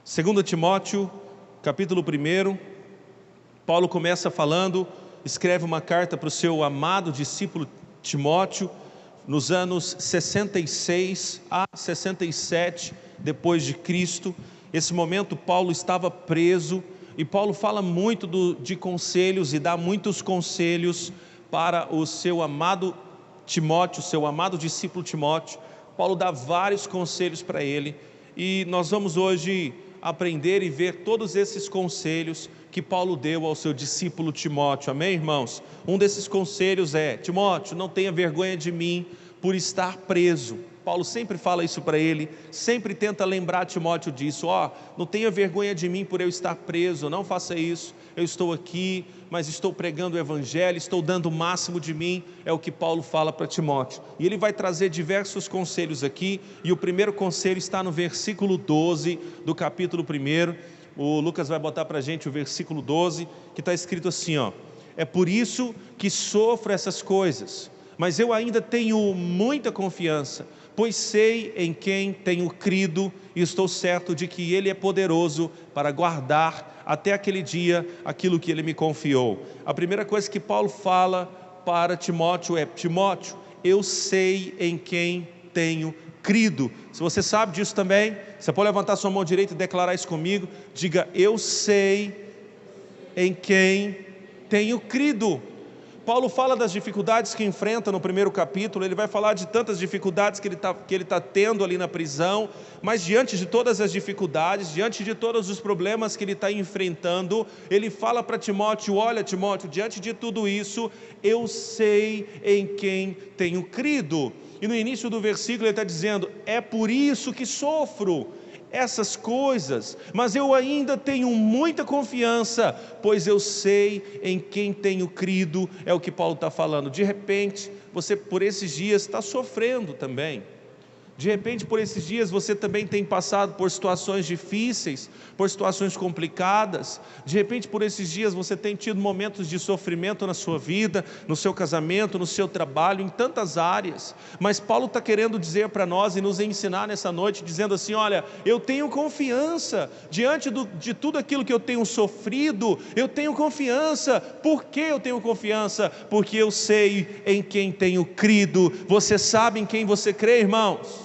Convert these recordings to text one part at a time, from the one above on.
2 Timóteo, capítulo 1, Paulo começa falando, escreve uma carta para o seu amado discípulo Timóteo, nos anos 66 a 67 depois de Cristo. Esse momento Paulo estava preso, e Paulo fala muito de conselhos e dá muitos conselhos para o seu amado Timóteo, seu amado discípulo Timóteo. Paulo dá vários conselhos para ele, e nós vamos hoje aprender e ver todos esses conselhos que Paulo deu ao seu discípulo Timóteo. Amém, irmãos? Um desses conselhos é: Timóteo, não tenha vergonha de mim por estar preso. Paulo sempre fala isso para ele, sempre tenta lembrar Timóteo disso. Não tenha vergonha de mim por eu estar preso, não faça isso. Eu estou aqui, mas estou pregando o evangelho, estou dando o máximo de mim. É o que Paulo fala para Timóteo, e ele vai trazer diversos conselhos aqui, e o primeiro conselho está no versículo 12 do capítulo 1. O Lucas vai botar para a gente o versículo 12, que está escrito assim: é por isso que sofro essas coisas, mas eu ainda tenho muita confiança, pois sei em quem tenho crido, e estou certo de que Ele é poderoso para guardar até aquele dia aquilo que Ele me confiou. A primeira coisa que Paulo fala para Timóteo é: Timóteo, eu sei em quem tenho crido. Se você sabe disso também, você pode levantar sua mão direita e declarar isso comigo. Diga: eu sei em quem tenho crido. Paulo fala das dificuldades que enfrenta no primeiro capítulo. Ele vai falar de tantas dificuldades que ele está tendo ali na prisão, mas diante de todas as dificuldades, diante de todos os problemas que ele está enfrentando, ele fala para Timóteo: olha, Timóteo, diante de tudo isso, eu sei em quem tenho crido. E no início do versículo ele está dizendo: é por isso que sofro essas coisas, mas eu ainda tenho muita confiança, pois eu sei em quem tenho crido. É o que Paulo está falando. De repente, você por esses dias está sofrendo também. De repente, por esses dias, você também tem passado por situações difíceis, por situações complicadas. De repente, por esses dias, você tem tido momentos de sofrimento na sua vida, no seu casamento, no seu trabalho, em tantas áreas. Mas Paulo está querendo dizer para nós e nos ensinar nessa noite, dizendo assim: olha, eu tenho confiança, diante de tudo aquilo que eu tenho sofrido, eu tenho confiança. Por que eu tenho confiança? Porque eu sei em quem tenho crido. Você sabe em quem você crê, irmãos?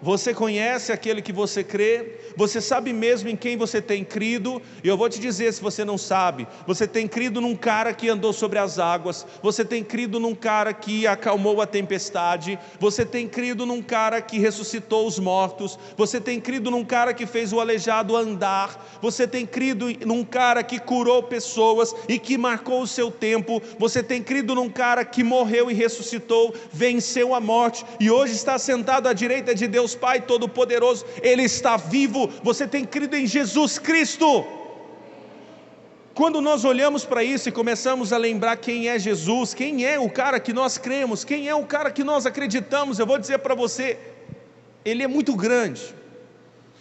Você conhece aquele que você crê? Você sabe mesmo em quem você tem crido? E eu vou te dizer, se você não sabe, você tem crido num cara que andou sobre as águas, você tem crido num cara que acalmou a tempestade, você tem crido num cara que ressuscitou os mortos, você tem crido num cara que fez o aleijado andar, você tem crido num cara que curou pessoas e que marcou o seu tempo, você tem crido num cara que morreu e ressuscitou, venceu a morte e hoje está sentado à direita de Deus Pai Todo-Poderoso. Ele está vivo. Você tem crido em Jesus Cristo. Quando nós olhamos para isso e começamos a lembrar quem é Jesus, quem é o cara que nós cremos, quem é o cara que nós acreditamos, eu vou dizer para você, Ele é muito grande.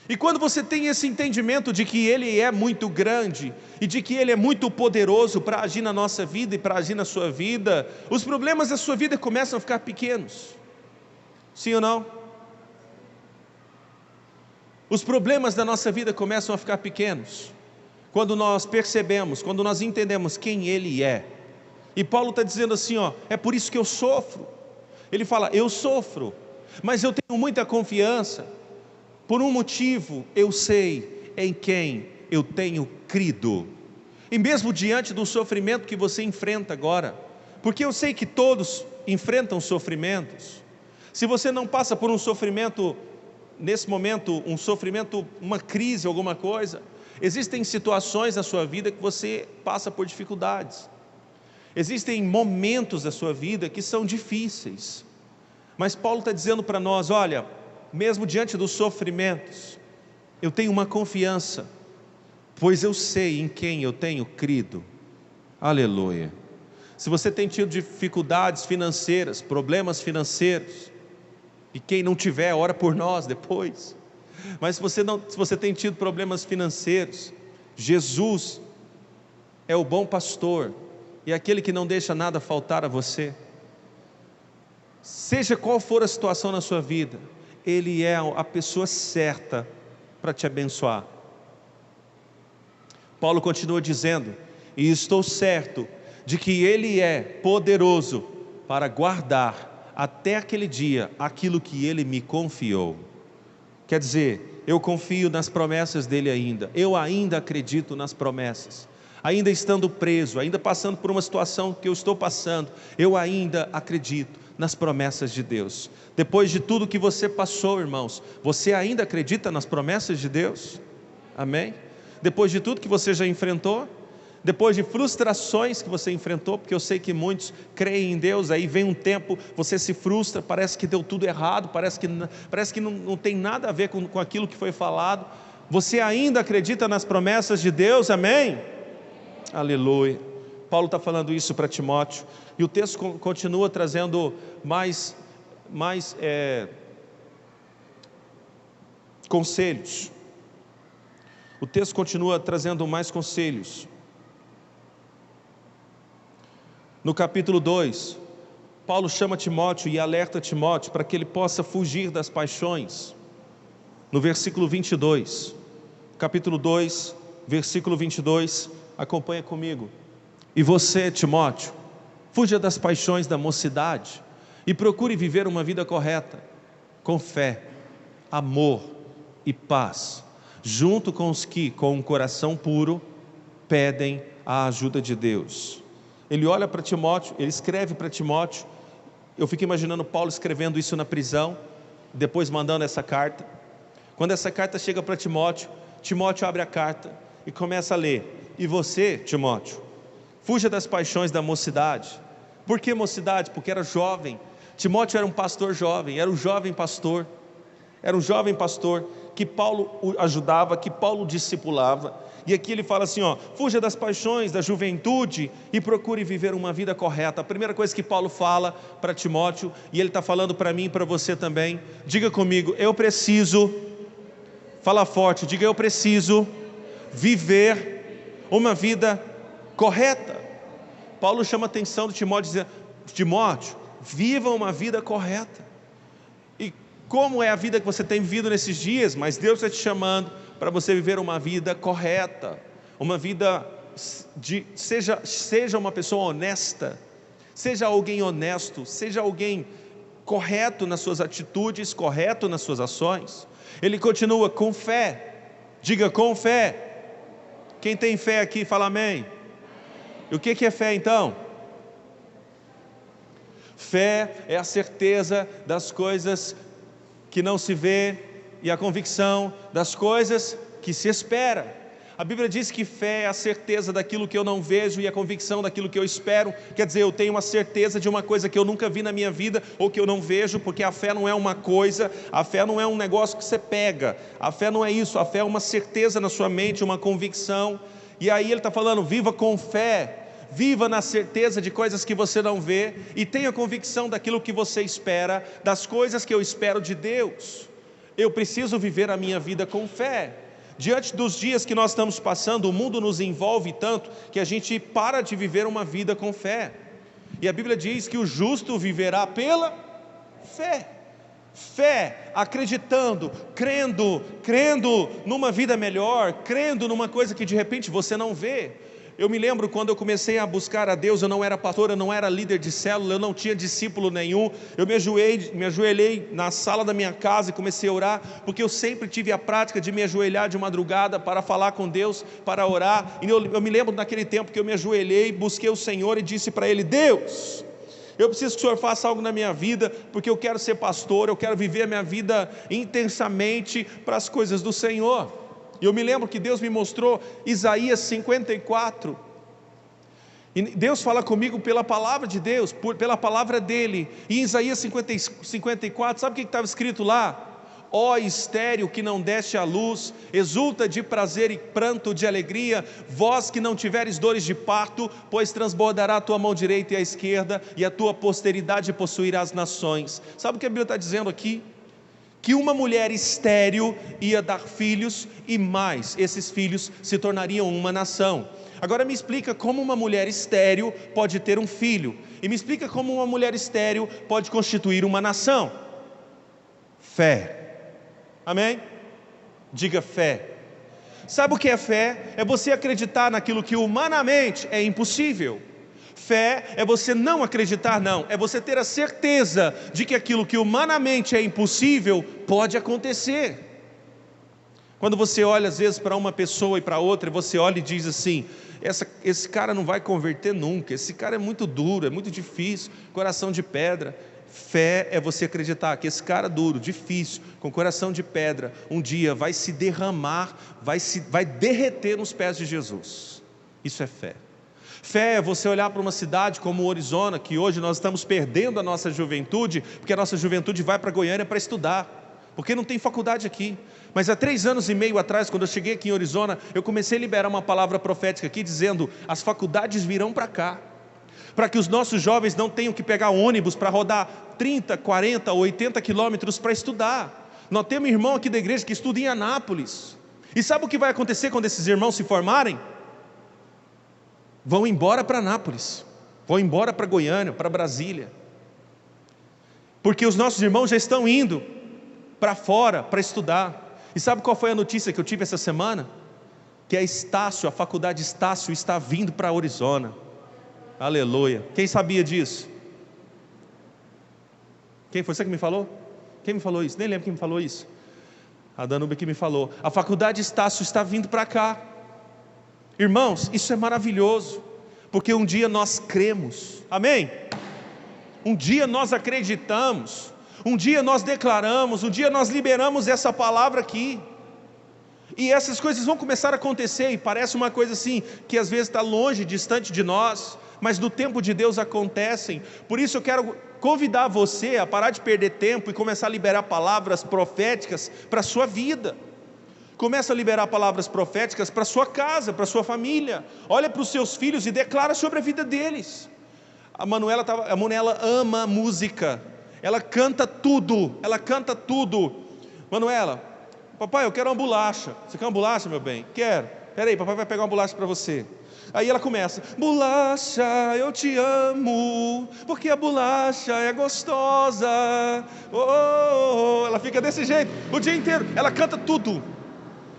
E quando você tem esse entendimento de que Ele é muito grande e de que Ele é muito poderoso para agir na nossa vida e para agir na sua vida, os problemas da sua vida começam a ficar pequenos. Sim ou não? Os problemas da nossa vida começam a ficar pequenos quando nós percebemos, quando nós entendemos quem Ele é. E Paulo está dizendo assim: é por isso que eu sofro. Ele fala: eu sofro, mas eu tenho muita confiança. Por um motivo: eu sei em quem eu tenho crido. E mesmo diante do sofrimento que você enfrenta agora, porque eu sei que todos enfrentam sofrimentos. Se você não passa por um sofrimento nesse momento, um sofrimento, uma crise, alguma coisa, existem situações na sua vida que você passa por dificuldades, existem momentos da sua vida que são difíceis, mas Paulo está dizendo para nós: olha, mesmo diante dos sofrimentos, eu tenho uma confiança, pois eu sei em quem eu tenho crido. Aleluia. Se você tem tido dificuldades financeiras, problemas financeiros, e quem não tiver, ora por nós depois. Mas se você tem tido problemas financeiros, Jesus é o bom pastor, e aquele que não deixa nada faltar a você. Seja qual for a situação na sua vida, Ele é a pessoa certa para te abençoar. Paulo continua dizendo: e estou certo de que Ele é poderoso para guardar até aquele dia aquilo que Ele me confiou. Quer dizer, eu confio nas promessas dEle ainda, eu ainda acredito nas promessas. Ainda estando preso, ainda passando por uma situação que eu estou passando, eu ainda acredito nas promessas de Deus. Depois de tudo que você passou, irmãos, você ainda acredita nas promessas de Deus? Amém? Depois de tudo que você já enfrentou, depois de frustrações que você enfrentou, porque eu sei que muitos creem em Deus, aí vem um tempo, você se frustra, parece que deu tudo errado, parece que não tem nada a ver com aquilo que foi falado. Você ainda acredita nas promessas de Deus? Amém? Aleluia. Paulo está falando isso para Timóteo, e o texto continua trazendo mais conselhos. O texto continua trazendo mais conselhos. No capítulo 2, Paulo chama Timóteo e alerta Timóteo para que ele possa fugir das paixões. No versículo 22, capítulo 2, versículo 22, acompanha comigo. E você, Timóteo, fuja das paixões da mocidade e procure viver uma vida correta, com fé, amor e paz, junto com os que, com um coração puro, pedem a ajuda de Deus. Ele olha para Timóteo, ele escreve para Timóteo. Eu fico imaginando Paulo escrevendo isso na prisão, depois mandando essa carta. Quando essa carta chega para Timóteo, Timóteo abre a carta e começa a ler. E você, Timóteo, fuja das paixões da mocidade. Por que mocidade? Porque era jovem. Timóteo era um pastor jovem, era um jovem pastor. Era um jovem pastor que Paulo o ajudava, que Paulo discipulava. E aqui ele fala assim, fuja das paixões da juventude e procure viver uma vida correta. A primeira coisa que Paulo fala para Timóteo, e ele está falando para mim e para você também, diga comigo, eu preciso, fala forte, diga eu preciso viver uma vida correta. Paulo chama a atenção de Timóteo, dizendo, Timóteo, viva uma vida correta. E como é a vida que você tem vivido nesses dias? Mas Deus está te chamando para você viver uma vida correta, uma vida seja uma pessoa honesta, seja alguém honesto, seja alguém correto nas suas atitudes, correto nas suas ações. Ele continua com fé, diga com fé. Quem tem fé aqui, fala amém. E o que é fé então? Fé é a certeza das coisas que não se vê e a convicção das coisas que se espera. A Bíblia diz que fé é a certeza daquilo que eu não vejo e a convicção daquilo que eu espero. Quer dizer, eu tenho uma certeza de uma coisa que eu nunca vi na minha vida ou que eu não vejo, porque a fé não é uma coisa, a fé não é um negócio que você pega, a fé não é isso, a fé é uma certeza na sua mente, uma convicção. E aí ele está falando, viva com fé, viva na certeza de coisas que você não vê e tenha convicção daquilo que você espera, das coisas que eu espero de Deus. Eu preciso viver a minha vida com fé. Diante dos dias que nós estamos passando, o mundo nos envolve tanto que a gente para de viver uma vida com fé. E a Bíblia diz que o justo viverá pela fé. Fé, acreditando, crendo numa vida melhor, crendo numa coisa que de repente você não vê. Eu me lembro quando eu comecei a buscar a Deus, eu não era pastor, eu não era líder de célula, eu não tinha discípulo nenhum. Eu me ajoelhei na sala da minha casa e comecei a orar, porque eu sempre tive a prática de me ajoelhar de madrugada para falar com Deus, para orar. E eu me lembro naquele tempo que eu me ajoelhei, busquei o Senhor e disse para Ele, Deus, eu preciso que o Senhor faça algo na minha vida, porque eu quero ser pastor, eu quero viver a minha vida intensamente para as coisas do Senhor. E eu me lembro que Deus me mostrou Isaías 54, e Deus fala comigo pela palavra de Deus, pela palavra dEle, e em Isaías 54, sabe o que estava escrito lá? Ó estéril que não deste à luz, exulta de prazer e pranto de alegria, vós que não tiveres dores de parto, pois transbordará a tua mão direita e a esquerda, e a tua posteridade possuirá as nações. Sabe o que a Bíblia está dizendo aqui? Que uma mulher estéril ia dar filhos e mais, esses filhos se tornariam uma nação. Agora me explica como uma mulher estéril pode ter um filho, e me explica como uma mulher estéril pode constituir uma nação. Fé, amém? Diga fé. Sabe o que é fé? É você acreditar naquilo que humanamente é impossível. Fé é você não acreditar, não. É você ter a certeza de que aquilo que humanamente é impossível pode acontecer. Quando você olha às vezes para uma pessoa e para outra, você olha e diz assim: esse cara não vai converter nunca, esse cara é muito duro, é muito difícil, coração de pedra. Fé é você acreditar que esse cara duro, difícil, com coração de pedra, um dia vai se derramar, vai derreter nos pés de Jesus. Isso é fé. Fé é você olhar para uma cidade como Orizona, que hoje nós estamos perdendo a nossa juventude, porque a nossa juventude vai para Goiânia para estudar, porque não tem faculdade aqui. Mas há 3 anos e meio atrás, quando eu cheguei aqui em Orizona, eu comecei a liberar uma palavra profética aqui, dizendo: as faculdades virão para cá, para que os nossos jovens não tenham que pegar ônibus para rodar 30, 40, 80 quilômetros para estudar. Nós temos irmão aqui da igreja que estuda em Anápolis, e sabe o que vai acontecer quando esses irmãos se formarem? Vão embora para Anápolis, vão embora para Goiânia, para Brasília, porque os nossos irmãos já estão indo para fora para estudar. E sabe qual foi a notícia que eu tive essa semana? Que a Estácio, a faculdade Estácio, está vindo para Orizona. Aleluia. Quem sabia disso? Quem foi? Você que me falou? Quem me falou isso? Nem lembro quem me falou isso. A Danube que me falou. A faculdade Estácio está vindo para cá. Irmãos, isso é maravilhoso, porque um dia nós cremos, amém? Um dia nós acreditamos, um dia nós declaramos, um dia nós liberamos essa palavra aqui, e essas coisas vão começar a acontecer, e parece uma coisa assim, que às vezes está longe, distante de nós, mas no tempo de Deus acontecem. Por isso eu quero convidar você a parar de perder tempo e começar a liberar palavras proféticas para a sua vida. Começa a liberar palavras proféticas para a sua casa, para a sua família. Olha para os seus filhos e declara sobre a vida deles. A Manuela ama música, ela canta tudo, Manuela, papai, eu quero uma bolacha. Você quer uma bolacha, meu bem? Quero. Espera aí, papai vai pegar uma bolacha para você. Aí ela começa: bolacha, eu te amo, porque a bolacha é gostosa. Oh. Ela fica desse jeito o dia inteiro, ela canta tudo.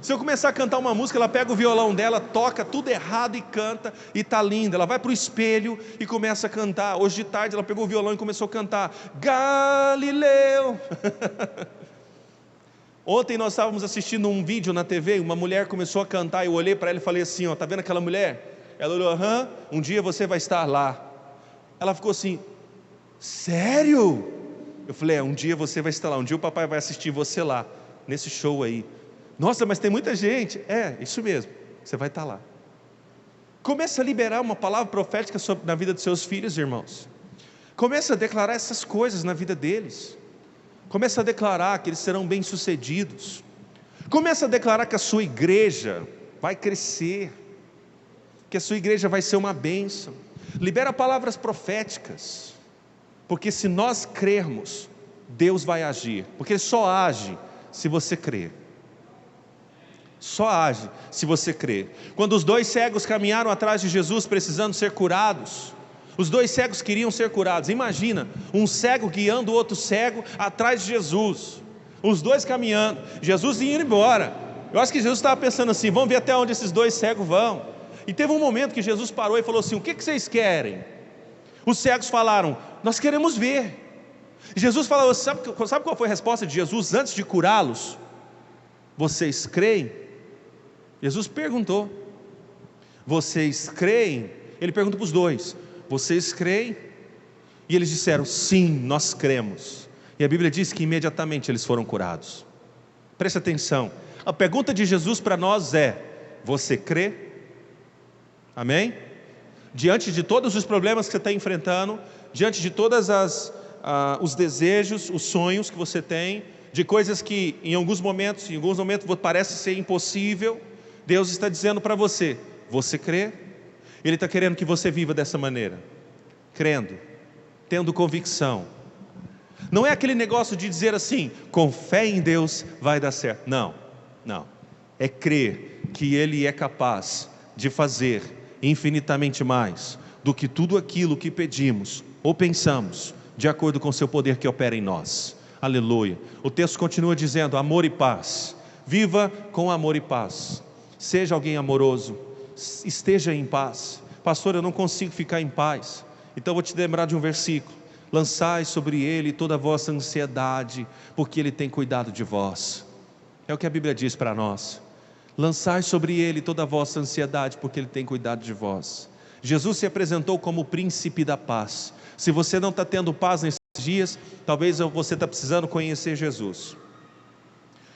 Se eu começar a cantar uma música, ela pega o violão dela, toca tudo errado e canta, e está linda. Ela vai para o espelho e começa a cantar. Hoje de tarde ela pegou o violão e começou a cantar Galileu. Ontem nós estávamos assistindo um vídeo na TV, uma mulher começou a cantar, eu olhei para ela e falei assim: ó, tá vendo aquela mulher? Ela olhou: aham, um dia você vai estar lá. Ela ficou assim: sério? Eu falei: um dia você vai estar lá, um dia o papai vai assistir você lá, nesse show aí. Nossa, mas tem muita gente. É, isso mesmo, você vai estar lá. Comece a liberar uma palavra profética na vida dos seus filhos, irmãos. Comece a declarar essas coisas na vida deles. Comece a declarar que eles serão bem-sucedidos. Comece a declarar que a sua igreja vai crescer, que a sua igreja vai ser uma bênção. Libera palavras proféticas, porque se nós crermos, Deus vai agir, porque Ele só age se você crer. Só age se você crer. Quando os 2 cegos caminharam atrás de Jesus precisando ser curados, os 2 cegos queriam ser curados. Imagina, um cego guiando o outro cego atrás de Jesus, os 2 caminhando, Jesus ia embora. Eu acho que Jesus estava pensando assim: vamos ver até onde esses 2 cegos vão. E teve um momento que Jesus parou e falou assim: o que vocês querem? Os cegos falaram: nós queremos ver. E Jesus falou: sabe qual foi a resposta de Jesus antes de curá-los? Vocês creem? Jesus perguntou: vocês creem? Ele pergunta para os 2: vocês creem? E eles disseram: sim, nós cremos. E a Bíblia diz que imediatamente eles foram curados. Preste atenção, a pergunta de Jesus para nós é: você crê? Amém? Diante de todos os problemas que você está enfrentando, diante de todas os desejos, os sonhos que você tem, de coisas que em alguns momentos parece ser impossível, Deus está dizendo para você: você crê? Ele está querendo que você viva dessa maneira, crendo, tendo convicção. Não é aquele negócio de dizer assim: com fé em Deus vai dar certo. Não, é crer que Ele é capaz de fazer infinitamente mais do que tudo aquilo que pedimos ou pensamos, de acordo com o seu poder que opera em nós. Aleluia. O texto continua dizendo: amor e paz. Viva com amor e paz. Seja alguém amoroso, esteja em paz. Pastor, eu não consigo ficar em paz. Então eu vou te lembrar de um versículo: lançai sobre ele toda a vossa ansiedade, porque ele tem cuidado de vós. É o que a Bíblia diz para nós. Lançai sobre ele toda a vossa ansiedade, porque ele tem cuidado de vós. Jesus se apresentou como o príncipe da paz. Se você não está tendo paz nesses dias, talvez você está precisando conhecer Jesus.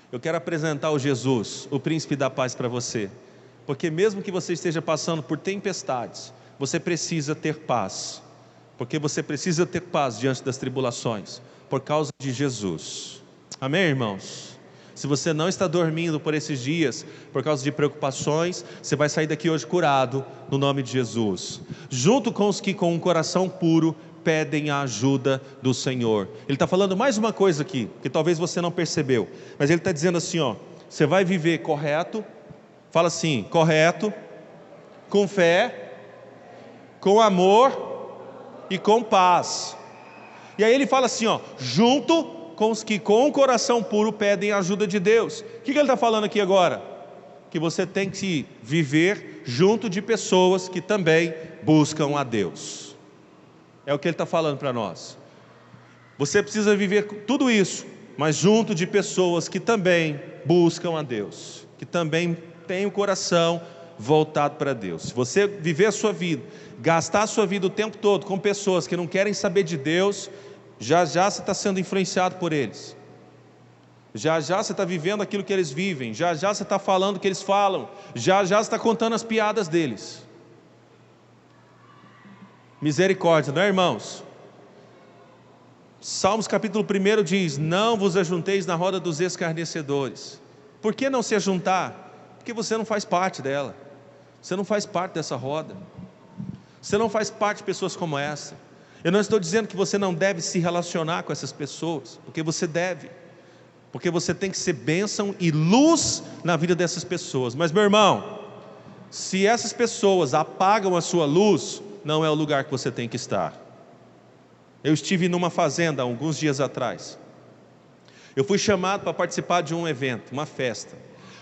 Eu quero apresentar o Jesus, o príncipe da paz, para você, porque mesmo que você esteja passando por tempestades, você precisa ter paz, porque você precisa ter paz diante das tribulações, por causa de Jesus. Amém, irmãos? Se você não está dormindo por esses dias, por causa de preocupações, você vai sair daqui hoje curado, no nome de Jesus, junto com os que com um coração puro pedem a ajuda do Senhor. Ele está falando mais uma coisa aqui, que talvez você não percebeu, mas ele está dizendo assim, ó: você vai viver correto, fala assim, correto, com fé, com amor e com paz. E aí ele fala assim, ó, junto com os que com o coração puro pedem a ajuda de Deus. O que ele está falando aqui agora? Que você tem que viver junto de pessoas que também buscam a Deus. É o que ele está falando para nós. Você precisa viver tudo isso, mas junto de pessoas que também buscam a Deus, que também têm o coração voltado para Deus. Se você viver a sua vida, gastar a sua vida o tempo todo com pessoas que não querem saber de Deus, já já você está sendo influenciado por eles. Já já você está vivendo aquilo que eles vivem. Já já você está falando o que eles falam. Já já você está contando as piadas deles. Misericórdia, não é, irmãos? Salmos capítulo 1 diz: não vos ajunteis na roda dos escarnecedores. Por que não se ajuntar? Porque você não faz parte dela. Você não faz parte dessa roda. Você não faz parte de pessoas como essa. Eu não estou dizendo que você não deve se relacionar com essas pessoas, porque você deve, porque você tem que ser bênção e luz na vida dessas pessoas. Mas, meu irmão, se essas pessoas apagam a sua luz, não é o lugar que você tem que estar. Eu estive numa fazenda alguns dias atrás. Eu fui chamado para participar de um evento, uma festa.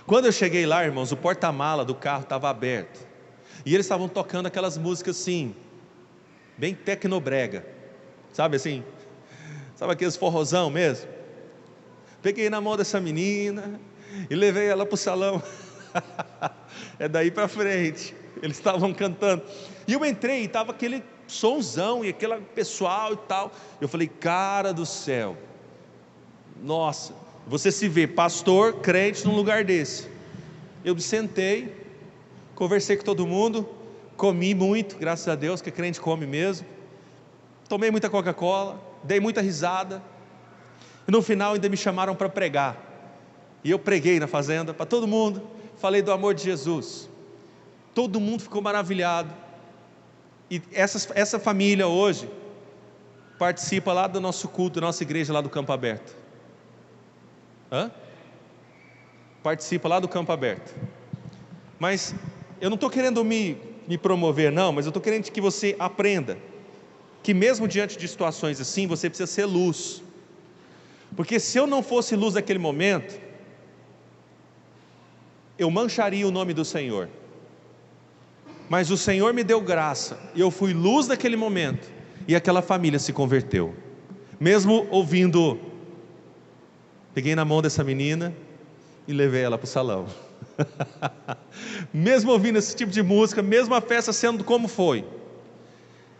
Quando eu cheguei lá, irmãos, o porta-mala do carro estava aberto, e eles estavam tocando aquelas músicas assim, bem tecnobrega, sabe assim? Sabe aqueles forrozão mesmo? Peguei na mão dessa menina e levei ela para o salão. É daí para frente. Eles estavam cantando. E eu entrei e estava aquele sonzão e aquele pessoal e tal. Eu falei, cara do céu. Nossa, você se vê pastor, crente num lugar desse. Eu me sentei, conversei com todo mundo, comi muito, graças a Deus, que crente come mesmo. Tomei muita Coca-Cola, dei muita risada. E no final ainda me chamaram para pregar. E eu preguei na fazenda para todo mundo. Falei do amor de Jesus. Todo mundo ficou maravilhado. E essa família hoje participa lá do nosso culto, da nossa igreja lá do Campo Aberto. Participa lá do Campo Aberto. Mas eu não estou querendo me promover não, mas eu estou querendo que você aprenda que mesmo diante de situações assim, você precisa ser luz. Porque se eu não fosse luz naquele momento, eu mancharia o nome do Senhor. Mas o Senhor me deu graça, e eu fui luz naquele momento, e aquela família se converteu. Mesmo ouvindo, peguei na mão dessa menina e levei ela para o salão. Mesmo ouvindo esse tipo de música, mesmo a festa sendo como foi.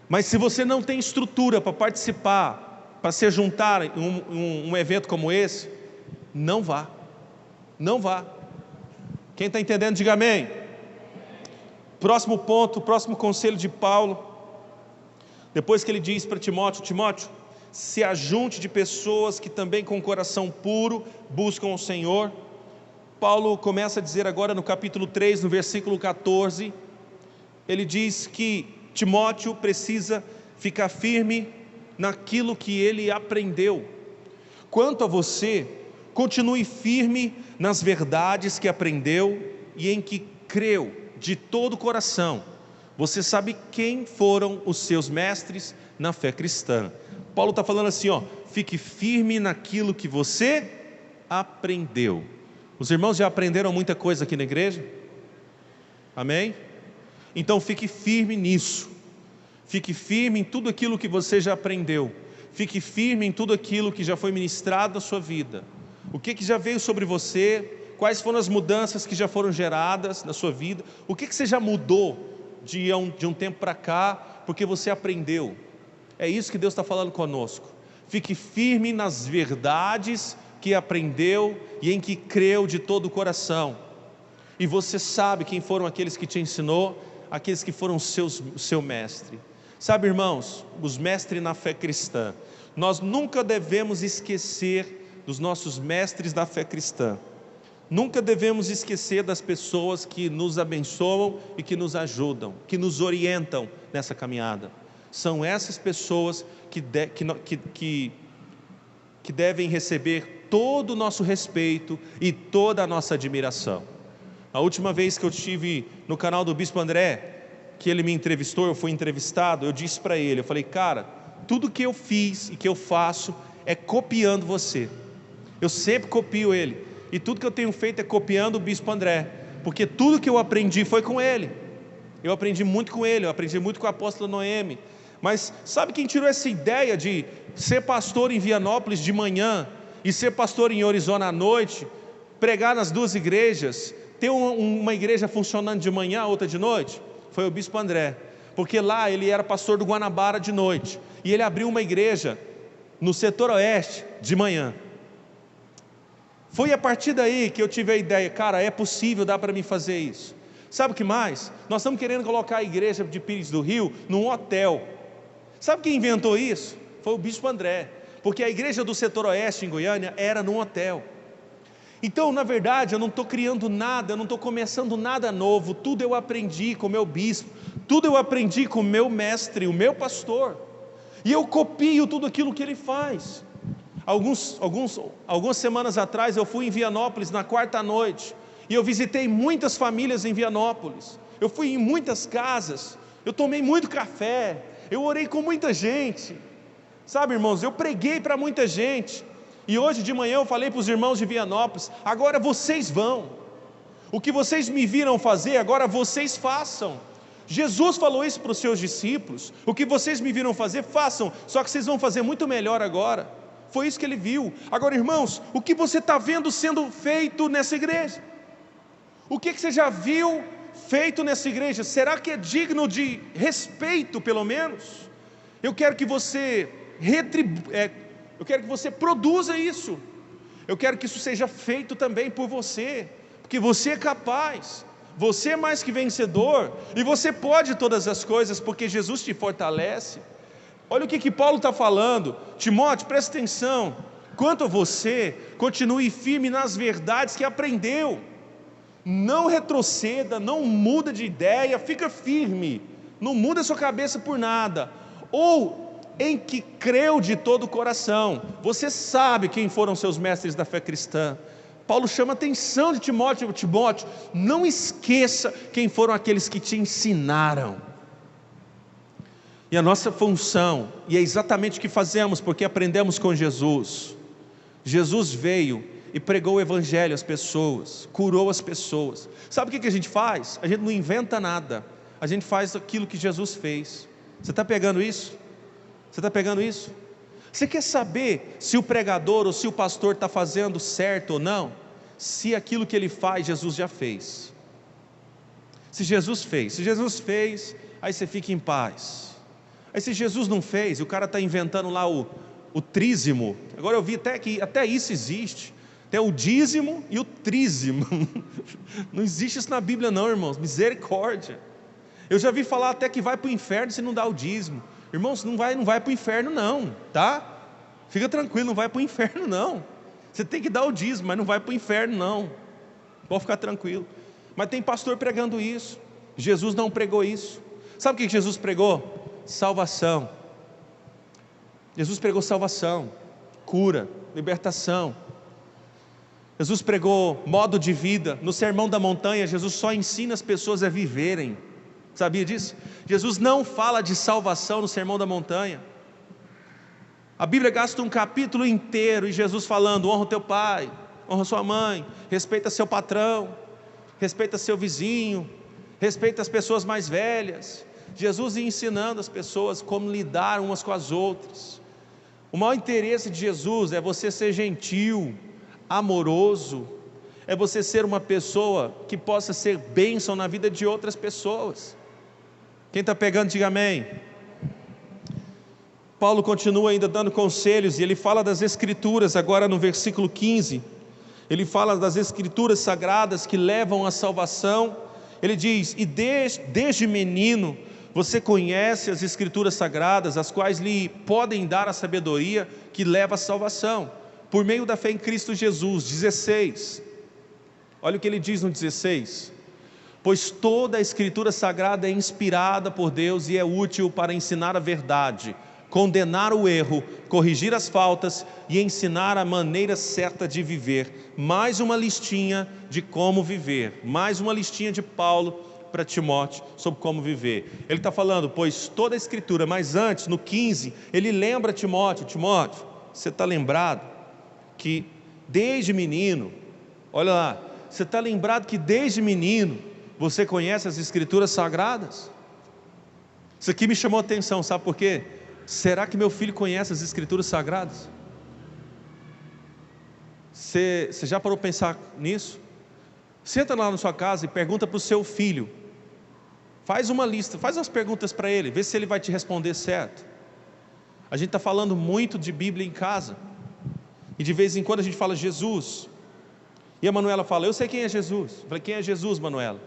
Mas se você não tem estrutura para participar, para se juntar em um evento como esse, não vá. Não vá. Quem está entendendo, diga amém. Próximo ponto, próximo conselho de Paulo. Depois que ele diz para Timóteo: Timóteo, se ajunte de pessoas que também com coração puro buscam o Senhor. Paulo começa a dizer agora no capítulo 3, no versículo 14, ele diz que Timóteo precisa ficar firme naquilo que ele aprendeu. Quanto a você, continue firme nas verdades que aprendeu e em que creu de todo o coração. Você sabe quem foram os seus mestres na fé cristã. Paulo está falando assim, ó, fique firme naquilo que você aprendeu. Os irmãos já aprenderam muita coisa aqui na igreja? Amém? Então fique firme nisso. Fique firme em tudo aquilo que você já aprendeu. Fique firme em tudo aquilo que já foi ministrado na sua vida. O que já veio sobre você? Quais foram as mudanças que já foram geradas na sua vida? O que você já mudou de um tempo para cá, porque você aprendeu? É isso que Deus está falando conosco. Fique firme nas verdades que aprendeu e em que creu de todo o coração. E você sabe quem foram aqueles que te ensinou, aqueles que foram seu mestre. Sabe, irmãos, os mestres na fé cristã, nós nunca devemos esquecer dos nossos mestres da fé cristã. Nunca devemos esquecer das pessoas que nos abençoam e que nos ajudam, que nos orientam nessa caminhada. São essas pessoas que devem receber todo o nosso respeito e toda a nossa admiração. A última vez que eu estive no canal do Bispo André, que ele me entrevistou, eu fui entrevistado, eu disse para ele, eu falei, cara, tudo que eu fiz e que eu faço é copiando você. Eu sempre copio ele. E tudo que eu tenho feito é copiando o Bispo André, porque tudo que eu aprendi foi com ele. Eu aprendi muito com ele, eu aprendi muito com a apóstola Noemi. Mas sabe quem tirou essa ideia de ser pastor em Vianópolis de manhã e ser pastor em Orizona à noite, pregar nas duas igrejas, ter uma igreja funcionando de manhã, outra de noite? Foi o Bispo André, porque lá ele era pastor do Guanabara de noite, e ele abriu uma igreja no setor oeste de manhã. Foi a partir daí que eu tive a ideia, cara, é possível, dá para mim fazer isso. Sabe o que mais? Nós estamos querendo colocar a igreja de Pires do Rio num hotel. Sabe quem inventou isso? Foi o Bispo André, porque a igreja do setor oeste em Goiânia era num hotel. Então, na verdade, eu não estou criando nada, eu não estou começando nada novo, tudo eu aprendi com o meu bispo, tudo eu aprendi com o meu mestre, o meu pastor, e eu copio tudo aquilo que ele faz. Algumas semanas atrás eu fui em Vianópolis na quarta noite, e eu visitei muitas famílias em Vianópolis, eu fui em muitas casas, eu tomei muito café, eu orei com muita gente, sabe, irmãos, eu preguei para muita gente. E hoje de manhã eu falei para os irmãos de Vianópolis, agora vocês vão, o que vocês me viram fazer, agora vocês façam. Jesus falou isso para os seus discípulos, o que vocês me viram fazer, façam, só que vocês vão fazer muito melhor agora. Foi isso que ele viu. Agora, irmãos, o que você está vendo sendo feito nessa igreja? O que você já viu feito nessa igreja? Será que é digno de respeito, pelo menos? Eu quero que você eu quero que você produza isso. Eu quero que isso seja feito também por você, porque você é capaz, você é mais que vencedor, e você pode todas as coisas, porque Jesus te fortalece. Olha o que Paulo está falando. Timóteo, presta atenção. Quanto a você, continue firme nas verdades que aprendeu. Não retroceda, não muda de ideia, fica firme. Não muda sua cabeça por nada. Ou em que creu de todo o coração. Você sabe quem foram seus mestres da fé cristã. Paulo chama a atenção de Timóteo, não esqueça quem foram aqueles que te ensinaram. E a nossa função, e é exatamente o que fazemos, porque aprendemos com Jesus. Jesus veio e pregou o evangelho às pessoas, curou as pessoas. Sabe o que a gente faz? A gente não inventa nada, a gente faz aquilo que Jesus fez. Você está pegando isso? Você está pegando isso? Você quer saber se o pregador ou se o pastor está fazendo certo ou não? Se aquilo que ele faz, Jesus já fez. Se Jesus fez, aí você fica em paz. Aí se Jesus não fez, o cara está inventando lá o trízimo. Agora eu vi até que até isso existe. Tem o dízimo e o trízimo. Não existe isso na Bíblia não, irmãos. Misericórdia. Eu já vi falar até que vai para o inferno se não dá o dízimo. Irmãos, não vai para o inferno não, tá? Fica tranquilo, não vai para o inferno não. Você tem que dar o dízimo, mas não vai para o inferno não. Pode ficar tranquilo. Mas tem pastor pregando isso. Jesus não pregou isso. Sabe o que Jesus pregou? Salvação. Jesus pregou salvação, cura, libertação. Jesus pregou modo de vida. No Sermão da Montanha, Jesus só ensina as pessoas a viverem. Sabia disso? Jesus não fala de salvação no Sermão da Montanha. A Bíblia gasta um capítulo inteiro e Jesus falando: honra o teu pai, honra sua mãe, respeita seu patrão, respeita seu vizinho, respeita as pessoas mais velhas. Jesus ia ensinando as pessoas como lidar umas com as outras. O maior interesse de Jesus é você ser gentil, amoroso, é você ser uma pessoa que possa ser bênção na vida de outras pessoas. Quem está pegando, diga amém. Paulo continua ainda dando conselhos, e ele fala das Escrituras, agora no versículo 15, ele fala das Escrituras sagradas que levam à salvação. Ele diz: e desde menino você conhece as Escrituras sagradas, as quais lhe podem dar a sabedoria que leva à salvação, por meio da fé em Cristo Jesus. 16, olha o que ele diz no 16: pois toda a Escritura sagrada é inspirada por Deus e é útil para ensinar a verdade, condenar o erro, corrigir as faltas e ensinar a maneira certa de viver. Mais uma listinha de como viver, mais uma listinha de Paulo para Timóteo sobre como viver. Ele está falando, pois toda a Escritura, mas antes, no 15, ele lembra Timóteo: Timóteo, você está lembrado que desde menino, olha lá, você está lembrado que desde menino você conhece as Escrituras sagradas? Isso aqui me chamou a atenção, sabe por quê? Será que meu filho conhece as Escrituras sagradas? Você já parou para pensar nisso? Senta lá na sua casa e pergunta para o seu filho, faz uma lista, faz umas perguntas para ele, vê se ele vai te responder certo. A gente está falando muito de Bíblia em casa, e de vez em quando a gente fala Jesus, e a Manuela fala: eu sei quem é Jesus. Eu falei: quem é Jesus, Manuela?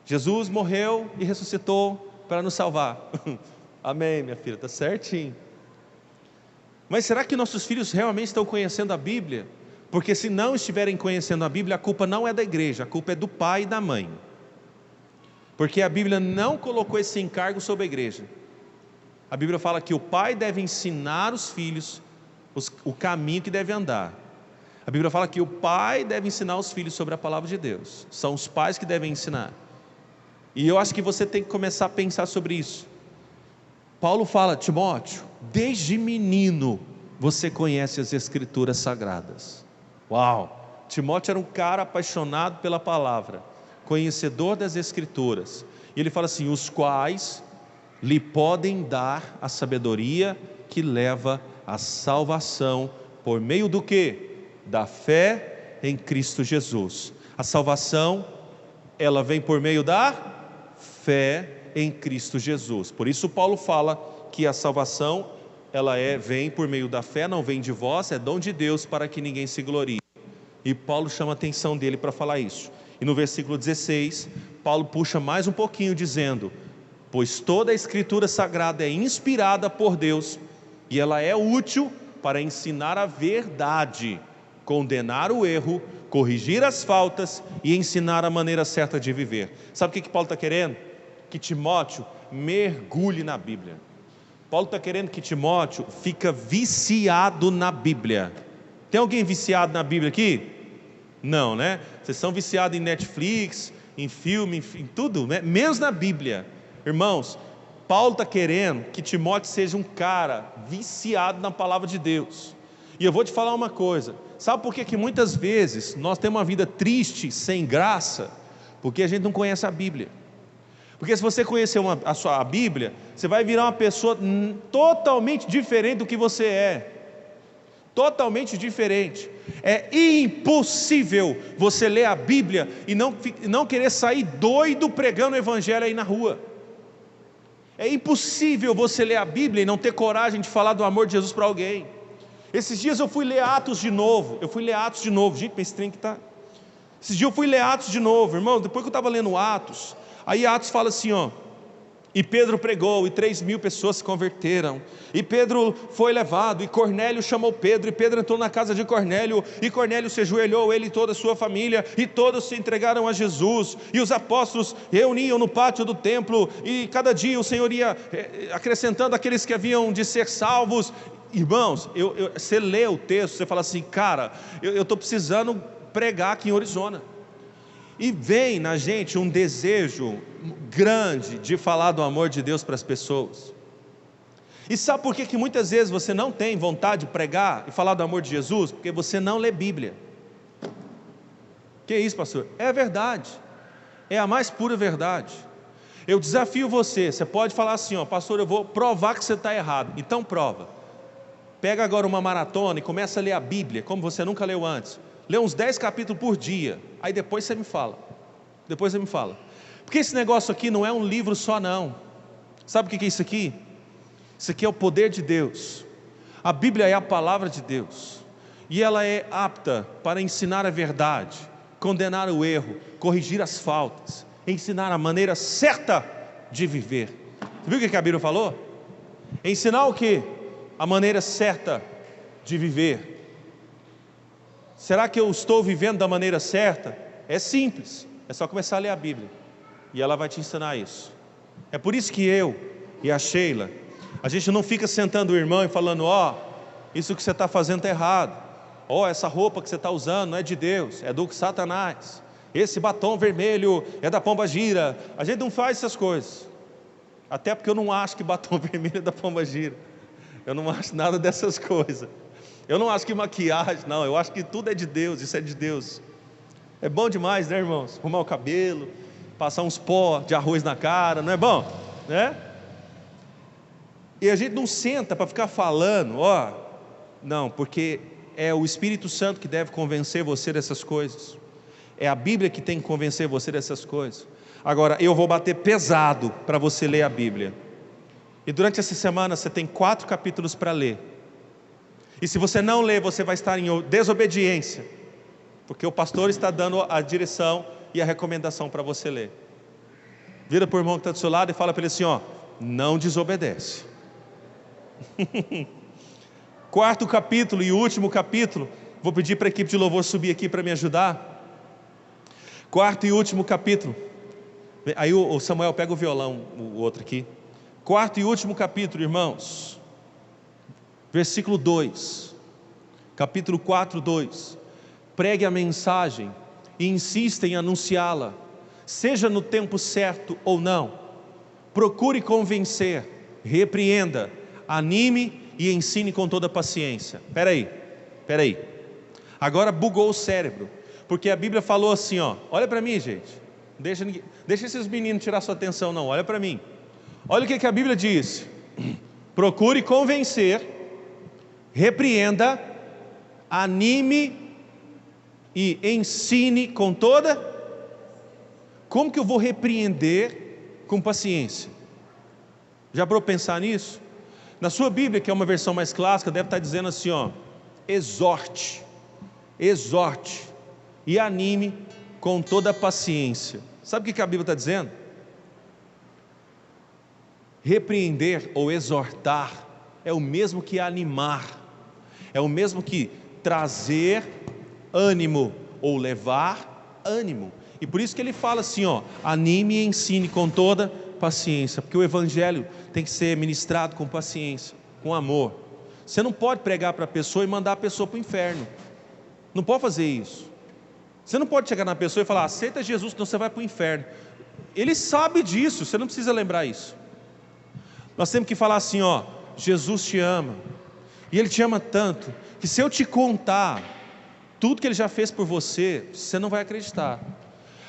Jesus morreu e ressuscitou para nos salvar. Amém, minha filha, está certinho. Mas será que nossos filhos realmente estão conhecendo a Bíblia? Porque se não estiverem conhecendo a Bíblia, a culpa não é da igreja, a culpa é do pai e da mãe. Porque a Bíblia não colocou esse encargo sobre a igreja. A Bíblia fala que o pai deve ensinar os filhos o caminho que deve andar. A Bíblia fala que o pai deve ensinar os filhos sobre a palavra de Deus. São os pais que devem ensinar. E eu acho que você tem que começar a pensar sobre isso. Paulo fala: Timóteo, desde menino você conhece as Escrituras sagradas. Uau! Timóteo era um cara apaixonado pela palavra, conhecedor das Escrituras. E ele fala assim: os quais lhe podem dar a sabedoria que leva à salvação, por meio do quê? Da fé em Cristo Jesus. A salvação, ela vem por meio da fé em Cristo Jesus. Por isso Paulo fala que a salvação, ela vem por meio da fé, não vem de vós, é dom de Deus para que ninguém se glorie. E Paulo chama a atenção dele para falar isso. E no versículo 16, Paulo puxa mais um pouquinho dizendo: pois toda a Escritura sagrada é inspirada por Deus e ela é útil para ensinar a verdade, condenar o erro, corrigir as faltas e ensinar a maneira certa de viver. Sabe o que Paulo está querendo? Que Timóteo mergulhe na Bíblia. Paulo está querendo que Timóteo fique viciado na Bíblia. Tem alguém viciado na Bíblia aqui? Não, né? Vocês são viciados em Netflix, em filme, em tudo, né? Menos na Bíblia. Irmãos, Paulo está querendo que Timóteo seja um cara viciado na palavra de Deus. E eu vou te falar uma coisa: sabe por que muitas vezes nós temos uma vida triste, sem graça? Porque a gente não conhece a Bíblia. Porque se você conhecer a Bíblia, você vai virar uma pessoa totalmente diferente do que você é. Totalmente diferente. É impossível você ler a Bíblia e não querer sair doido pregando o Evangelho aí na rua. É impossível você ler a Bíblia e não ter coragem de falar do amor de Jesus para alguém. Esses dias eu fui ler Atos de novo. Gente, mas esse trem que tá... Esses dias eu fui ler Atos de novo, irmão. Depois que eu estava lendo Atos, aí Atos fala assim, ó: e Pedro pregou, e 3.000 pessoas se converteram, e Pedro foi levado, e Cornélio chamou Pedro, e Pedro entrou na casa de Cornélio, e Cornélio se ajoelhou, ele e toda a sua família, e todos se entregaram a Jesus, e os apóstolos reuniam no pátio do templo, e cada dia o Senhor ia acrescentando aqueles que haviam de ser salvos. Irmãos, você lê o texto, você fala assim: cara, eu estou precisando pregar aqui em Orizona. E vem na gente um desejo grande de falar do amor de Deus para as pessoas. E sabe por que muitas vezes você não tem vontade de pregar e falar do amor de Jesus? Porque você não lê Bíblia. Que isso, pastor? É verdade. É a mais pura verdade. Eu desafio você, você pode falar assim, ó, pastor, eu vou provar que você está errado. Então prova. Pega agora uma maratona e começa a ler a Bíblia, como você nunca leu antes. Lê uns 10 capítulos por dia, aí depois você me fala. Depois você me fala. Porque esse negócio aqui não é um livro só não. Sabe o que é isso aqui? Isso aqui é o poder de Deus. A Bíblia é a palavra de Deus. E ela é apta para ensinar a verdade, condenar o erro, corrigir as faltas, ensinar a maneira certa de viver. Você viu o que a Bíblia falou? Ensinar o quê? A maneira certa de viver. Será que eu estou vivendo da maneira certa? É simples, é só começar a ler a Bíblia e ela vai te ensinar isso. É por isso que eu e a Sheila, a gente não fica sentando o irmão e falando, ó, isso que você está fazendo está errado, ó, essa roupa que você está usando não é de Deus, é do Satanás, esse batom vermelho é da pombagira. A gente não faz essas coisas, até porque eu não acho que batom vermelho é da pombagira. Eu não acho nada dessas coisas. Eu não acho que maquiagem, não. Eu acho que tudo é de Deus, isso é de Deus. É bom demais, né, irmãos? Arrumar o cabelo, passar uns pó de arroz na cara, não é bom? Né? E a gente não senta para ficar falando, ó. Não, porque é o Espírito Santo que deve convencer você dessas coisas. É a Bíblia que tem que convencer você dessas coisas. Agora, eu vou bater pesado para você ler a Bíblia. E durante essa semana você tem 4 capítulos para ler. E se você não ler, você vai estar em desobediência, porque o pastor está dando a direção e a recomendação para você ler. Vira para o irmão que está do seu lado e fala para ele assim, ó, não desobedece. 4º capítulo e último capítulo, vou pedir para a equipe de louvor subir aqui para me ajudar. 4º e último capítulo. Aí o Samuel pega o violão, o outro aqui. 4º e último capítulo, irmãos, versículo 2, capítulo 4, 2, pregue a mensagem e insista em anunciá-la, seja no tempo certo ou não, procure convencer, repreenda, anime e ensine com toda paciência. Espera aí, agora bugou o cérebro, porque a Bíblia falou assim, ó, olha para mim, gente, deixa esses meninos tirar sua atenção não, olha para mim. Olha o que a Bíblia diz: procure convencer, repreenda, anime e ensine com toda. Como que eu vou repreender com paciência? Já parou para pensar nisso? Na sua Bíblia, que é uma versão mais clássica, deve estar dizendo assim, ó, exorte e anime com toda paciência. Sabe o que a Bíblia está dizendo? Repreender ou exortar é o mesmo que animar, é o mesmo que trazer ânimo ou levar ânimo. E por isso que ele fala assim, ó, anime e ensine com toda paciência, porque o evangelho tem que ser ministrado com paciência, com amor. Você não pode pregar para a pessoa e mandar a pessoa para o inferno. Não pode fazer isso. Você não pode chegar na pessoa e falar, aceita Jesus, senão você vai para o inferno. Ele sabe disso, você não precisa lembrar isso. Nós temos que falar assim, ó, Jesus te ama, e Ele te ama tanto, que se eu te contar tudo que Ele já fez por você, você não vai acreditar.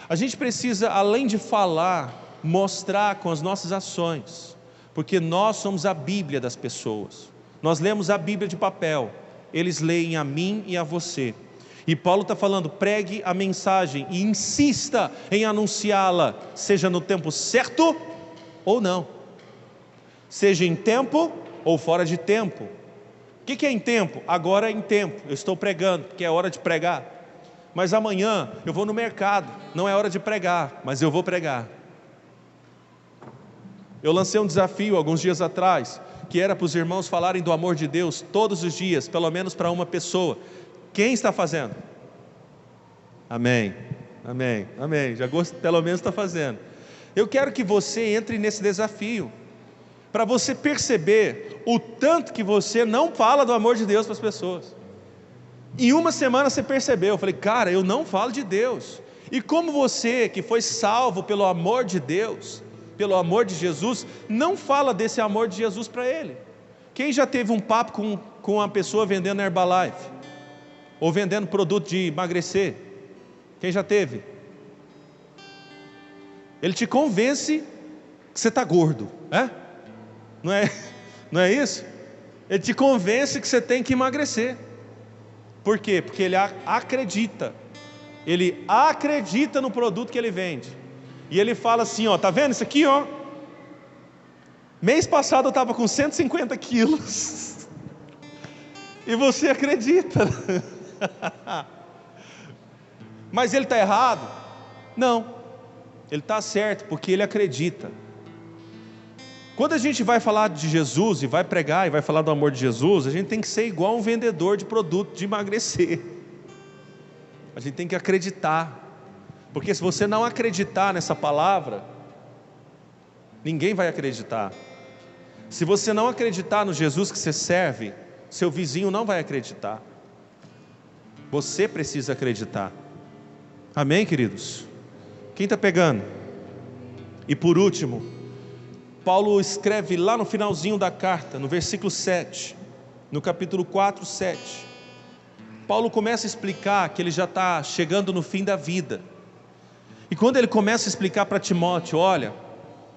A gente precisa, além de falar, mostrar com as nossas ações, porque nós somos a Bíblia das pessoas. Nós lemos a Bíblia de papel, eles leem a mim e a você. E Paulo está falando, pregue a mensagem e insista em anunciá-la, seja no tempo certo ou não, seja em tempo ou fora de tempo. O que é em tempo? Agora é em tempo, eu estou pregando, porque é hora de pregar. Mas amanhã eu vou no mercado, não é hora de pregar, mas eu vou pregar. Eu lancei um desafio alguns dias atrás, que era para os irmãos falarem do amor de Deus todos os dias, pelo menos para uma pessoa. Quem está fazendo? Amém, amém, amém, já gosto, pelo menos está fazendo. Eu quero que você entre nesse desafio, para você perceber o tanto que você não fala do amor de Deus para as pessoas. Em uma semana você percebeu, eu falei, cara, eu não falo de Deus. E como você que foi salvo pelo amor de Deus, pelo amor de Jesus, não fala desse amor de Jesus para ele? Quem já teve um papo com uma pessoa vendendo Herbalife? Ou vendendo produto de emagrecer? Quem já teve? Ele te convence que você está gordo, é? Não é isso? Ele te convence que você tem que emagrecer. Por quê? Porque ele acredita. Ele acredita no produto que ele vende. E ele fala assim, ó, tá vendo isso aqui, ó? Mês passado eu estava com 150 quilos. E você acredita. Mas ele está errado? Não. Ele está certo, porque ele acredita. Quando a gente vai falar de Jesus e vai pregar e vai falar do amor de Jesus, a gente tem que ser igual um vendedor de produto de emagrecer. A gente tem que acreditar. Porque se você não acreditar nessa palavra, ninguém vai acreditar. Se você não acreditar no Jesus que você serve, seu vizinho não vai acreditar. Você precisa acreditar. Amém, queridos? Quem está pegando? E por último, Paulo escreve lá no finalzinho da carta, no versículo 7, no capítulo 4, 7. Paulo começa a explicar que ele já está chegando no fim da vida. E quando ele começa a explicar para Timóteo, olha,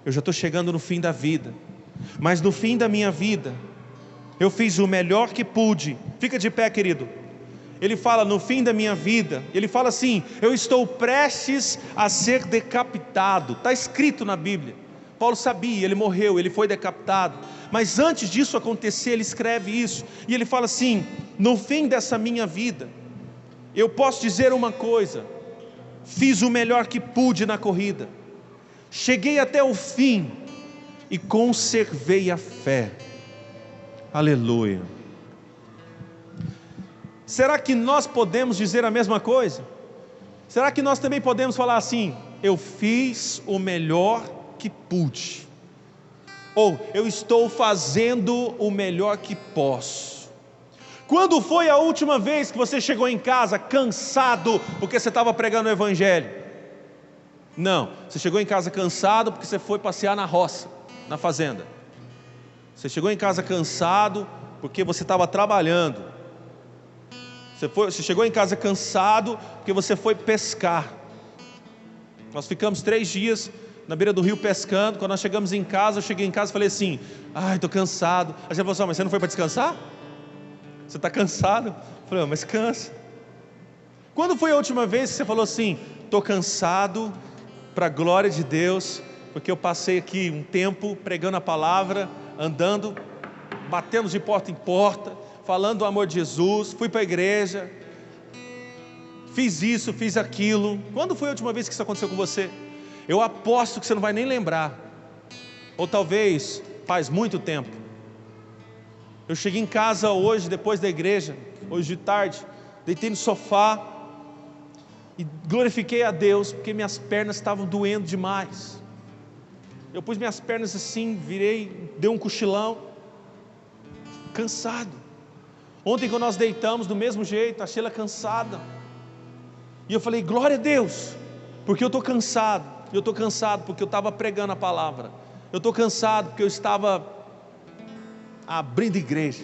eu já estou chegando no fim da vida, mas no fim da minha vida, eu fiz o melhor que pude. Fica de pé, querido. Ele fala, no fim da minha vida, ele fala assim, eu estou prestes a ser decapitado. Está escrito na Bíblia. Paulo sabia, ele morreu, ele foi decapitado. Mas antes disso acontecer, ele escreve isso. E ele fala assim, no fim dessa minha vida, eu posso dizer uma coisa, fiz o melhor que pude na corrida. Cheguei até o fim e conservei a fé. Aleluia. Será que nós podemos dizer a mesma coisa? Será que nós também podemos falar assim, eu fiz o melhor que pude, ou eu estou fazendo o melhor que posso? Quando foi a última vez que você chegou em casa cansado porque você estava pregando o evangelho? Não, você chegou em casa cansado porque você foi passear na roça, na fazenda. Você chegou em casa cansado porque você estava trabalhando. Você chegou em casa cansado porque você foi pescar. Nós ficamos 3 dias na beira do rio pescando. Quando nós chegamos em casa, eu cheguei em casa e falei assim, ai, estou cansado. A gente falou assim, mas você não foi para descansar? Você está cansado? Eu falei, mas cansa. Quando foi a última vez que você falou assim, estou cansado, para a glória de Deus, porque eu passei aqui um tempo pregando a palavra, andando, batendo de porta em porta, falando do amor de Jesus, fui para a igreja, fiz isso, fiz aquilo. Quando foi a última vez que isso aconteceu com você? Eu aposto que você não vai nem lembrar, ou talvez faz muito tempo. Eu cheguei em casa hoje, depois da igreja, hoje de tarde, deitei no sofá e glorifiquei a Deus, porque minhas pernas estavam doendo demais. Eu pus minhas pernas assim, virei, dei um cochilão, cansado. Ontem quando nós deitamos do mesmo jeito, a Sheila cansada, e eu falei, glória a Deus, porque eu estou cansado. Eu estou cansado porque eu estava pregando a palavra. Eu estou cansado porque eu estava abrindo igreja.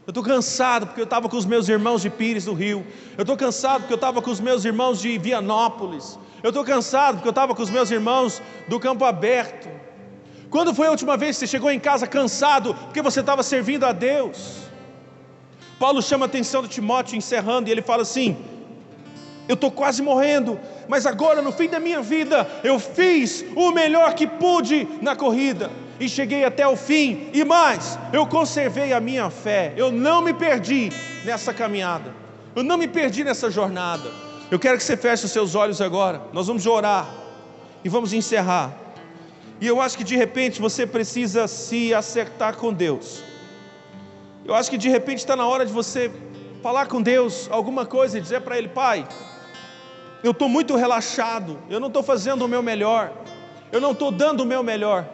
Eu estou cansado porque eu estava com os meus irmãos de Pires do Rio. Eu estou cansado porque eu estava com os meus irmãos de Vianópolis. Eu estou cansado porque eu estava com os meus irmãos do Campo Aberto. Quando foi a última vez que você chegou em casa cansado porque você estava servindo a Deus? Paulo chama a atenção do Timóteo encerrando, e ele fala assim, eu estou quase morrendo, mas agora no fim da minha vida, eu fiz o melhor que pude na corrida, e cheguei até o fim, e mais, eu conservei a minha fé. Eu não me perdi nessa caminhada, eu não me perdi nessa jornada. Eu quero que você feche os seus olhos agora, nós vamos orar, e vamos encerrar. E eu acho que de repente você precisa se acertar com Deus. Eu acho que de repente está na hora de você falar com Deus alguma coisa e dizer para Ele, Pai, eu estou muito relaxado, eu não estou fazendo o meu melhor, eu não estou dando o meu melhor,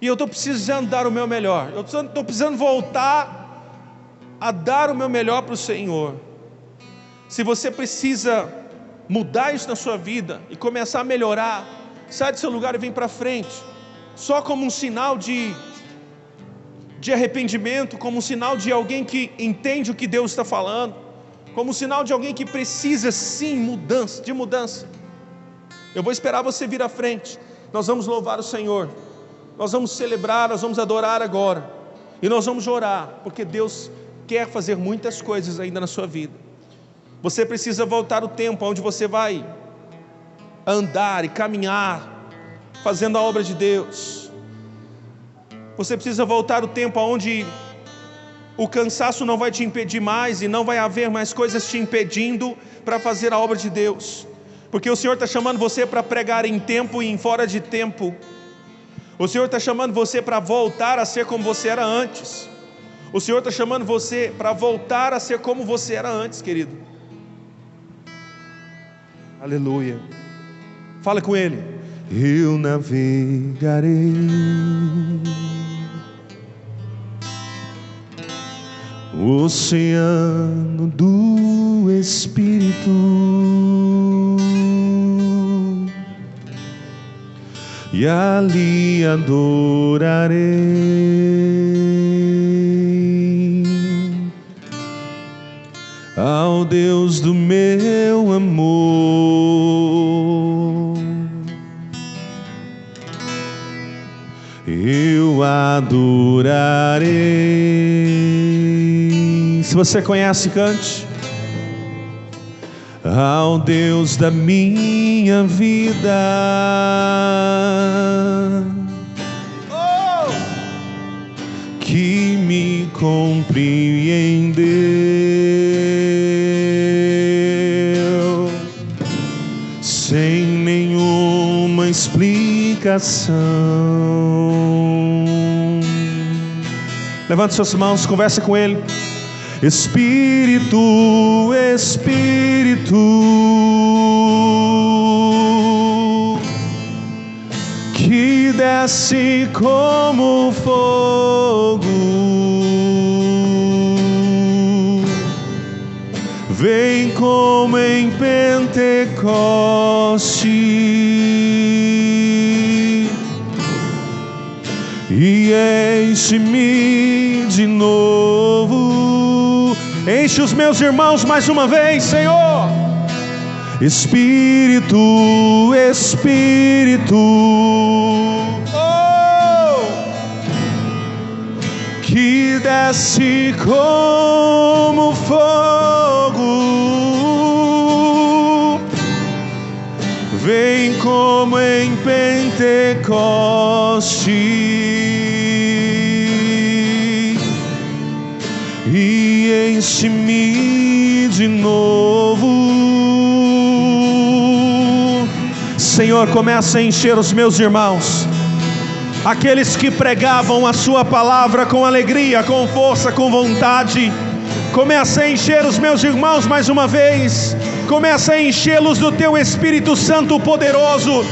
e eu estou precisando dar o meu melhor, eu estou precisando voltar a dar o meu melhor para o Senhor. Se você precisa mudar isso na sua vida e começar a melhorar, sai do seu lugar e vem para frente, só como um sinal de arrependimento, como um sinal de alguém que entende o que Deus está falando, como um sinal de alguém que precisa sim de mudança. Eu vou esperar você vir à frente. Nós vamos louvar o Senhor, nós vamos celebrar, nós vamos adorar agora, e nós vamos orar, porque Deus quer fazer muitas coisas ainda na sua vida. Você precisa voltar o tempo onde você vai andar e caminhar, fazendo a obra de Deus. Você precisa voltar o tempo onde o cansaço não vai te impedir mais, e não vai haver mais coisas te impedindo para fazer a obra de Deus. Porque o Senhor está chamando você para pregar em tempo e em fora de tempo. O Senhor está chamando você para voltar a ser como você era antes. O Senhor está chamando você para voltar a ser como você era antes, querido. Aleluia. Fala com Ele. Eu navegarei o oceano do Espírito, e ali adorarei ao Deus do meu amor. Eu adorarei. Se você conhece, cante. Ao Deus da minha vida, que me compreendeu sem nenhuma explicação. Levante suas mãos, converse com Ele. Espírito, Espírito, que desce como fogo, vem como em Pentecoste e enche-me de novo. Enche os meus irmãos mais uma vez, Senhor. Espírito, Espírito, que desce como fogo, vem como em Pentecoste e enche-me de novo. Senhor, começa a encher os meus irmãos, aqueles que pregavam a sua palavra com alegria, com força, com vontade. Começa a encher os meus irmãos mais uma vez. Começa a enchê-los do teu Espírito Santo poderoso.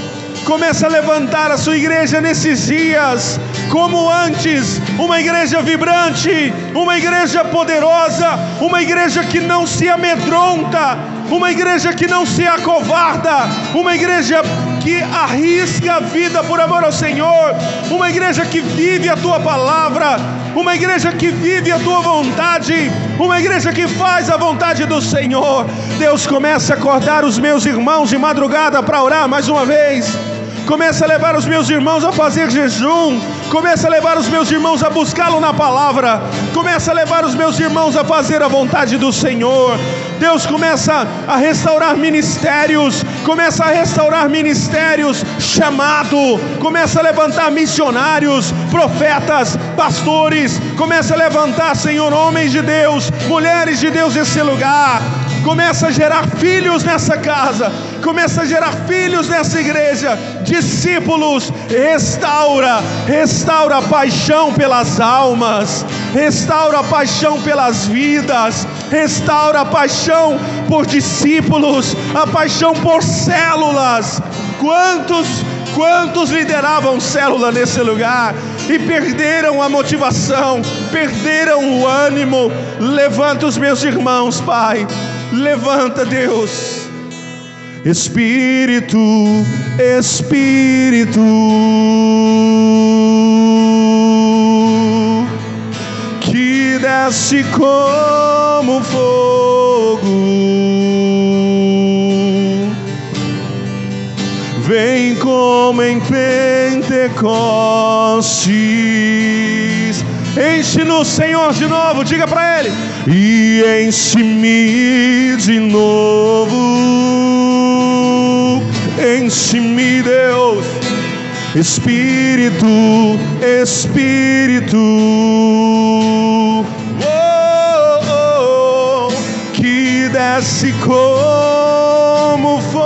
Começa a levantar a sua igreja nesses dias, como antes, uma igreja vibrante, uma igreja poderosa, uma igreja que não se amedronta, uma igreja que não se acovarda, uma igreja que arrisca a vida por amor ao Senhor, uma igreja que vive a tua palavra, uma igreja que vive a tua vontade, uma igreja que faz a vontade do Senhor. Deus, começa a acordar os meus irmãos de madrugada para orar mais uma vez. Começa a levar os meus irmãos a fazer jejum. Começa a levar os meus irmãos a buscá-lo na palavra. Começa a levar os meus irmãos a fazer a vontade do Senhor. Deus, começa a restaurar ministérios. Começa a restaurar ministérios, chamado. Começa a levantar missionários, profetas, pastores. Começa a levantar, Senhor, homens de Deus, mulheres de Deus nesse lugar. Começa a gerar filhos nessa casa. Começa a gerar filhos nessa igreja. Discípulos. Restaura a paixão pelas almas. Restaura a paixão pelas vidas. Restaura a paixão por discípulos. A paixão por células. Quantos lideravam célula nesse lugar e perderam a motivação, perderam o ânimo? Levanta os meus irmãos, Pai. Levanta, Deus. Espírito, Espírito, que desce como fogo, como em Pentecostes. Enche-nos, Senhor, de novo, diga para Ele. E enche-me de novo, enche-me, Deus, Espírito, Espírito, que desce como fogo,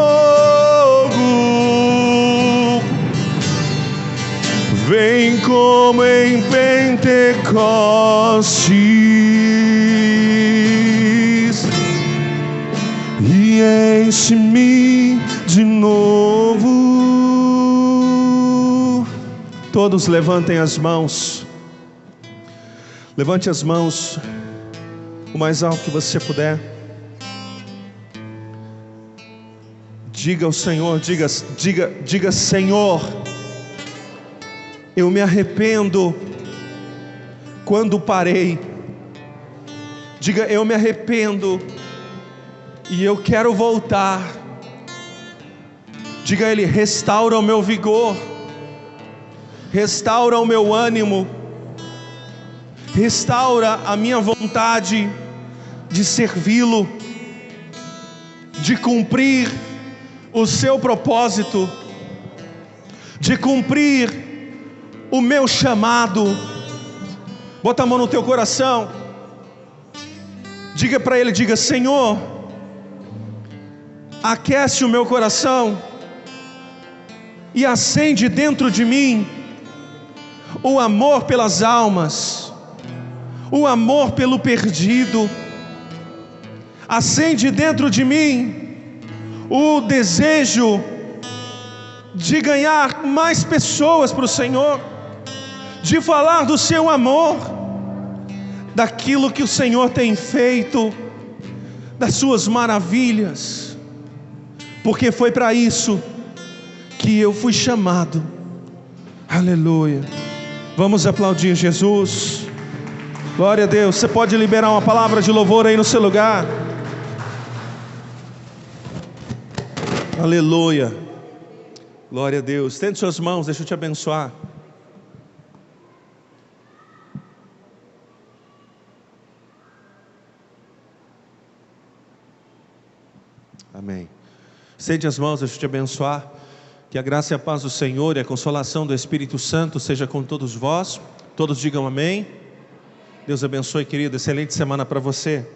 vem como em Pentecostes e enche-me de novo. Todos levantem as mãos. Levante as mãos o mais alto que você puder. Diga ao Senhor, diga Senhor, eu me arrependo quando parei. Diga, eu me arrependo e eu quero voltar. Diga a Ele, restaura o meu vigor, restaura o meu ânimo, restaura a minha vontade de servi-lo, de cumprir o seu propósito, de cumprir o meu chamado. Bota a mão no teu coração, diga para Ele, diga, Senhor, aquece o meu coração e acende dentro de mim o amor pelas almas, o amor pelo perdido. Acende dentro de mim o desejo de ganhar mais pessoas para o Senhor, de falar do seu amor, daquilo que o Senhor tem feito, das suas maravilhas, porque foi para isso que eu fui chamado. Aleluia. Vamos aplaudir Jesus. Glória a Deus. Você pode liberar uma palavra de louvor aí no seu lugar. Aleluia. Glória a Deus. Estende suas mãos, deixa eu te abençoar. Amém. Estende as mãos, deixa eu te abençoar. Que a graça e a paz do Senhor e a consolação do Espírito Santo seja com todos vós. Todos digam amém. Deus abençoe, querido. Excelente semana para você.